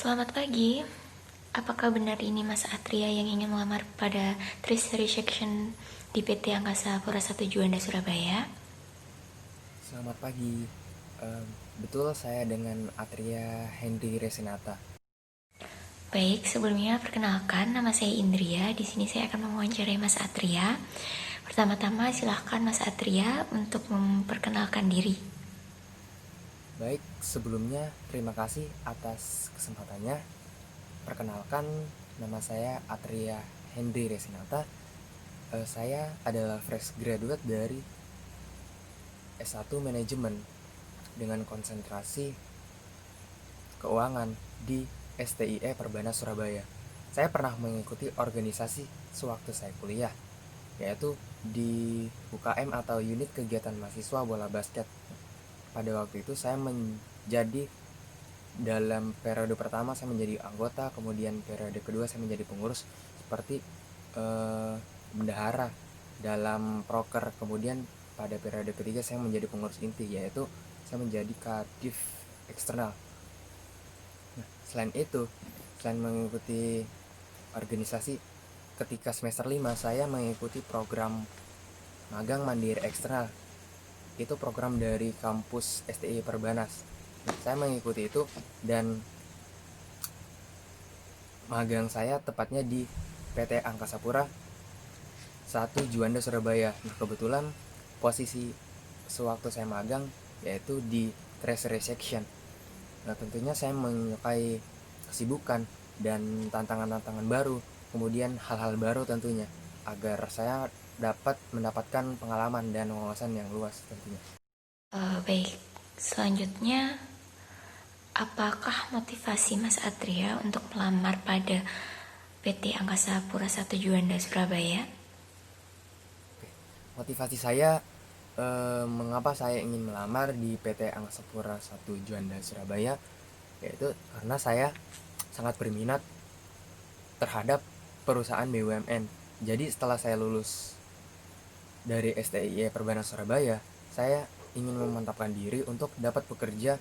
Selamat pagi. Apakah benar ini Mas Atria yang ingin melamar pada Treasury Section di PT Angkasa Pura I Juanda Surabaya? Selamat pagi. Betul, saya dengan Atria Henry Resinata. Baik, sebelumnya perkenalkan nama saya Indria. Di sini saya akan mewawancarai Mas Atria. Pertama-tama silahkan Mas Atria untuk memperkenalkan diri. Baik, sebelumnya terima kasih atas kesempatannya. Perkenalkan, nama saya Atria Henry Resinata. Saya adalah fresh graduate dari S1 Manajemen dengan konsentrasi keuangan di STIE Perbanas Surabaya. Saya pernah mengikuti organisasi sewaktu saya kuliah, yaitu di UKM atau Unit Kegiatan Mahasiswa Bola Basket. Pada waktu itu saya menjadi, dalam periode pertama saya menjadi anggota, kemudian periode kedua saya menjadi pengurus seperti bendahara dalam proker, kemudian pada periode ketiga saya menjadi pengurus inti, yaitu saya menjadi kadif eksternal. Nah, selain mengikuti organisasi, ketika semester 5 saya mengikuti program magang mandiri eksternal. Itu program dari kampus STI Perbanas. Nah, saya mengikuti itu dan magang saya tepatnya di PT Angkasa Pura I Juanda Surabaya. Nah, kebetulan posisi sewaktu saya magang yaitu di Treasury Section. Nah, tentunya saya menyukai kesibukan dan tantangan-tantangan baru, kemudian hal-hal baru tentunya, agar saya dapat mendapatkan pengalaman dan wawasan yang luas tentunya. Baik, selanjutnya apakah motivasi Mas Atria untuk melamar pada PT Angkasa Pura I Juanda Surabaya? Motivasi saya, mengapa saya ingin melamar di PT Angkasa Pura I Juanda Surabaya, yaitu karena saya sangat berminat terhadap perusahaan BUMN. Jadi setelah saya lulus dari STIE Perbanas Surabaya, saya ingin memantapkan diri untuk dapat bekerja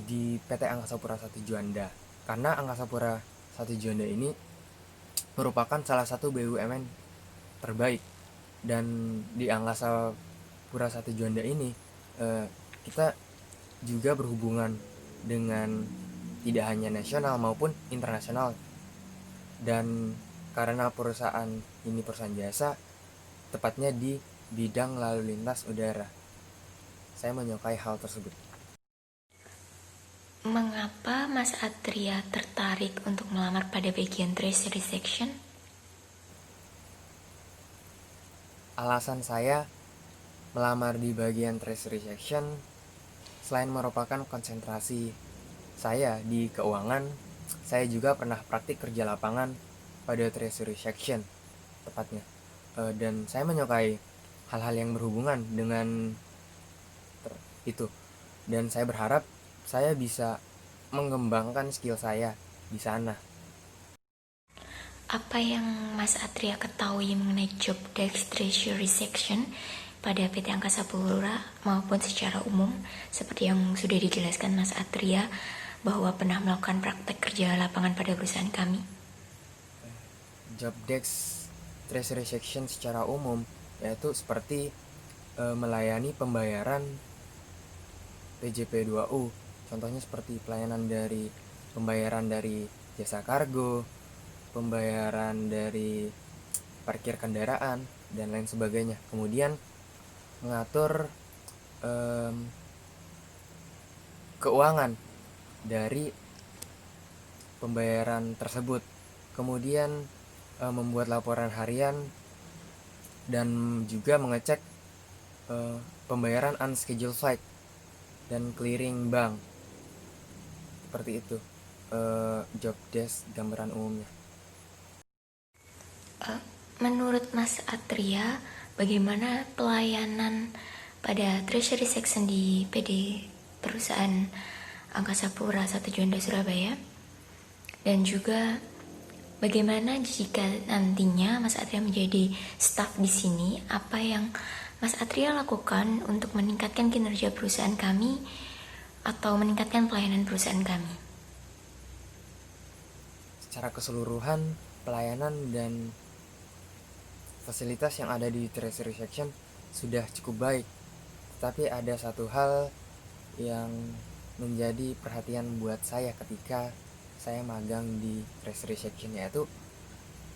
di PT Angkasa Pura I Juanda, karena Angkasa Pura I Juanda ini merupakan salah satu BUMN terbaik. Dan di Angkasa Pura I Juanda ini kita juga berhubungan dengan tidak hanya nasional maupun internasional. Dan karena perusahaan ini perusahaan jasa, tepatnya di bidang lalu lintas udara, saya menyukai hal tersebut. Mengapa Mas Atria tertarik untuk melamar pada bagian Treasury Section? Alasan saya melamar di bagian Treasury Section, selain merupakan konsentrasi saya di keuangan, saya juga pernah praktik kerja lapangan pada Treasury Section tepatnya. Dan saya menyukai hal-hal yang berhubungan dengan itu, dan saya berharap saya bisa mengembangkan skill saya di sana. Apa yang Mas Atria ketahui mengenai job desk Treasury Section pada PT Angkasa Pura maupun secara umum, seperti yang sudah dijelaskan Mas Atria bahwa pernah melakukan praktek kerja lapangan pada perusahaan kami? Job desk Treasury Section secara umum yaitu seperti melayani pembayaran PJP2U. Contohnya seperti pelayanan dari pembayaran dari jasa kargo, pembayaran dari parkir kendaraan, dan lain sebagainya. Kemudian mengatur keuangan dari pembayaran tersebut. Kemudian membuat laporan harian dan juga mengecek pembayaran unscheduled flight dan clearing bank. Seperti itu job desk gambaran umumnya. Menurut Mas Atria, bagaimana pelayanan pada Treasury Section di PD perusahaan Angkasa Pura I Juanda Surabaya? Dan juga bagaimana jika nantinya Mas Atria menjadi staf di sini, apa yang Mas Atria lakukan untuk meningkatkan kinerja perusahaan kami atau meningkatkan pelayanan perusahaan kami? secara keseluruhan pelayanan dan fasilitas yang ada di Treasury Section sudah cukup baik. Tetapi ada satu hal yang menjadi perhatian buat saya ketika saya magang di Treasury Section, yaitu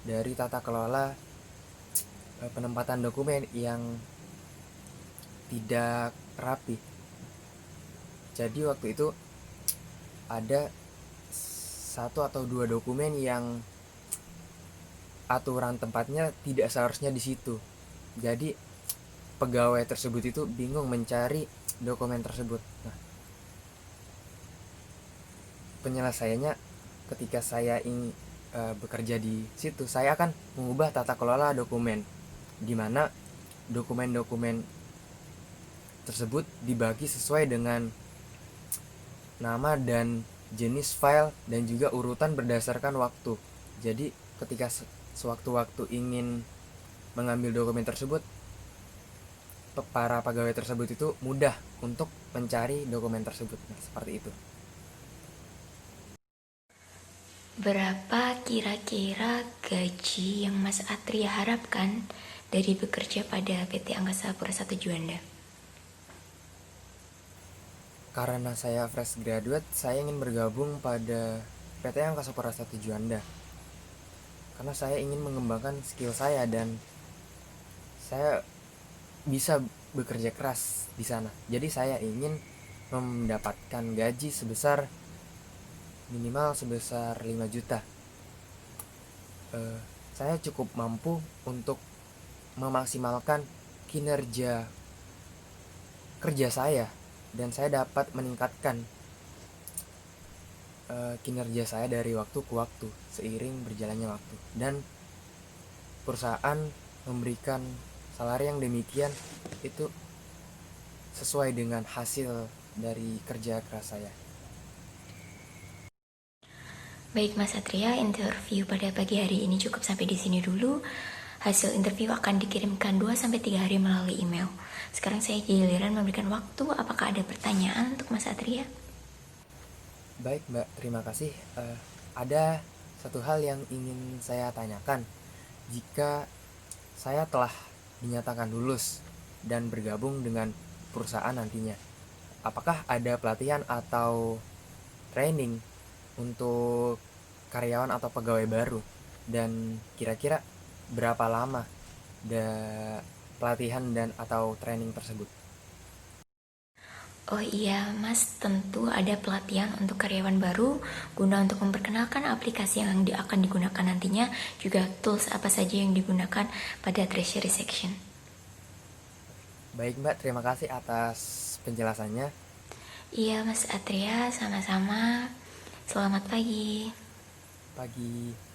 dari tata kelola penempatan dokumen yang tidak rapi. Jadi waktu itu ada 1 atau 2 dokumen yang aturan tempatnya tidak seharusnya di situ. Jadi pegawai tersebut itu bingung mencari dokumen tersebut. Nah, penyelesaiannya ketika saya ingin bekerja di situ, saya akan mengubah tata kelola dokumen, di mana dokumen-dokumen tersebut dibagi sesuai dengan nama dan jenis file dan juga urutan berdasarkan waktu. Jadi ketika sewaktu-waktu ingin mengambil dokumen tersebut, para pegawai tersebut itu mudah untuk mencari dokumen tersebut. Nah, seperti itu. Berapa kira-kira gaji yang Mas Atria harapkan dari bekerja pada PT Angkasa Pura I Juanda? Karena saya fresh graduate, saya ingin bergabung pada PT Angkasa Pura I Juanda. Karena saya ingin mengembangkan skill saya dan saya bisa bekerja keras di sana. Jadi saya ingin mendapatkan gaji minimal sebesar 5 juta. Saya cukup mampu untuk memaksimalkan kinerja kerja saya, dan saya dapat meningkatkan kinerja saya dari waktu ke waktu seiring berjalannya waktu, dan perusahaan memberikan salari yang demikian itu sesuai dengan hasil dari kerja keras saya. Baik Mas Satria, interview pada pagi hari ini cukup sampai di sini dulu. Hasil interview akan dikirimkan 2-3 hari melalui email. Sekarang saya giliran memberikan waktu, apakah ada pertanyaan untuk Mas Satria? Baik Mbak, terima kasih. Ada satu hal yang ingin saya tanyakan. Jika saya telah dinyatakan lulus dan bergabung dengan perusahaan nantinya, apakah ada pelatihan atau training untuk karyawan atau pegawai baru, dan kira-kira berapa lama pelatihan dan atau training tersebut? Oh iya Mas, tentu ada pelatihan untuk karyawan baru guna untuk memperkenalkan aplikasi yang akan digunakan nantinya, juga tools apa saja yang digunakan pada Treasury Section. Baik Mbak, terima kasih atas penjelasannya. Iya Mas Atria, sama-sama. Selamat pagi. Pagi.